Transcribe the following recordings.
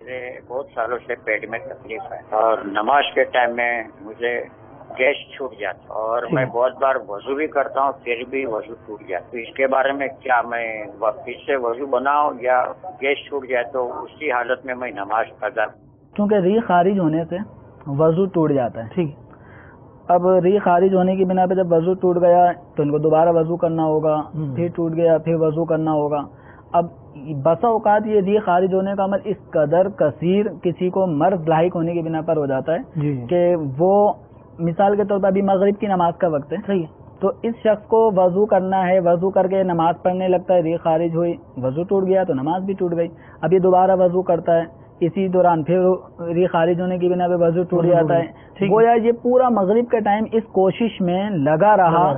پچھلے بہت سالوں سے پیٹ میں تکلیف ہے اور نماز کے ٹائم میں مجھے گیس چھوٹ جاتا اور میں بہت بار وضو بھی کرتا ہوں پھر بھی وضو ٹوٹ جاتا. تو اس کے بارے میں کیا میں پھر سے وضو بناؤں یا گیس چھوٹ جائے تو اسی حالت میں نماز ادا؟ کیونکہ ریح خارج ہونے سے وضو ٹوٹ جاتا ہے. ٹھیک. اب ریح خارج ہونے کی بنا پہ جب وضو ٹوٹ گیا تو ان کو دوبارہ وضو کرنا ہوگا, پھر ٹوٹ گیا پھر وضو کرنا ہوگا. اب بسا اوقات یہ ریح خارج ہونے کا عمل اس قدر کثیر کسی کو مرض لاحق ہونے کی بنا پر ہو جاتا ہے کہ وہ مثال کے طور پر ابھی مغرب کی نماز کا وقت ہے. صحیح. تو اس شخص کو وضو کرنا ہے, وضو کر کے نماز پڑھنے لگتا ہے, ریح خارج ہوئی, وضو ٹوٹ گیا تو نماز بھی ٹوٹ گئی. اب یہ دوبارہ وضو کرتا ہے, اسی دوران پھر ریح خارج ہونے کی بنا پہ وضو ٹوٹ جاتا ہے. گویا یہ پورا مغرب کا ٹائم اس کوشش میں لگا رہا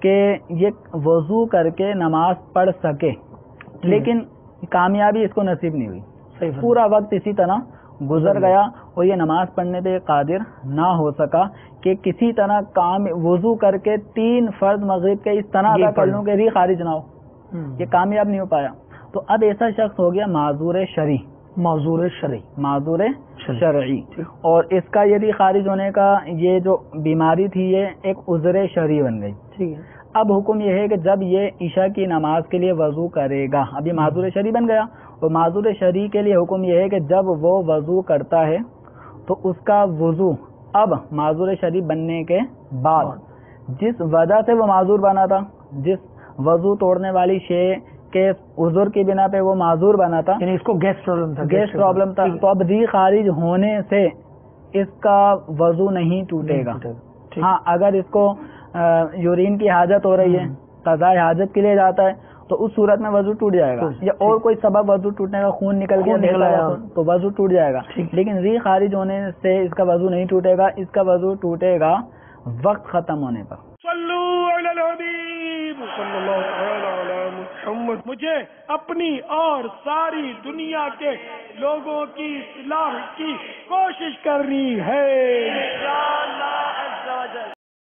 کہ یہ وضو کر کے نماز پڑھ سکے, لیکن کامیابی اس کو نصیب نہیں ہوئی. پورا وقت اسی طرح گزر گیا اور یہ نماز پڑھنے پہ قادر نہ ہو سکا کہ کسی طرح وضو کر کے 3 فرض مغرب کے اس طرح ادا کر لوں کہ ریح خارج نہ ہو. یہ کامیاب نہیں ہو پایا. تو اب ایسا شخص ہو گیا معذور شرعی. معذور شرعی. اور اس کا یہ ریح خارج ہونے کا یہ جو بیماری تھی یہ ایک عذر شرعی بن گئی. ٹھیک ہے. اب حکم یہ ہے کہ جب یہ عشاء کی نماز کے لیے وضو کرے گا, اب یہ معذور شرعی بن گیا, اور معذور شرعی کے لیے حکم یہ ہے کہ جب وہ وضو کرتا ہے تو اس کا وضو اب معذور شرعی بننے کے بعد جس وجہ سے وہ معذور بنا تھا, جس وضو توڑنے والی شے کے عذر کی بنا پہ وہ معذور بنا تھا, یعنی اس کو گیس پرابلم تھا, تو اب ریح خارج ہونے سے اس کا وضو نہیں ٹوٹے گا. ہاں, اگر اس کو یورین کی حاجت ہو رہی ہے, قضاء حاجت کے لیے جاتا ہے, تو اس صورت میں وضو ٹوٹ جائے گا. یا اور کوئی سبب وضو ٹوٹنے کا, خون نکل گیا تو وضو ٹوٹ جائے گا. لیکن ریح خارج ہونے سے اس کا وضو نہیں ٹوٹے گا. اس کا وضو ٹوٹے گا وقت ختم ہونے پر. صلو علی الحبیب صلی اللہ تعالی علی محمد. مجھے اپنی اور ساری دنیا کے لوگوں کی اصلاح کی کوشش کرنی ہے.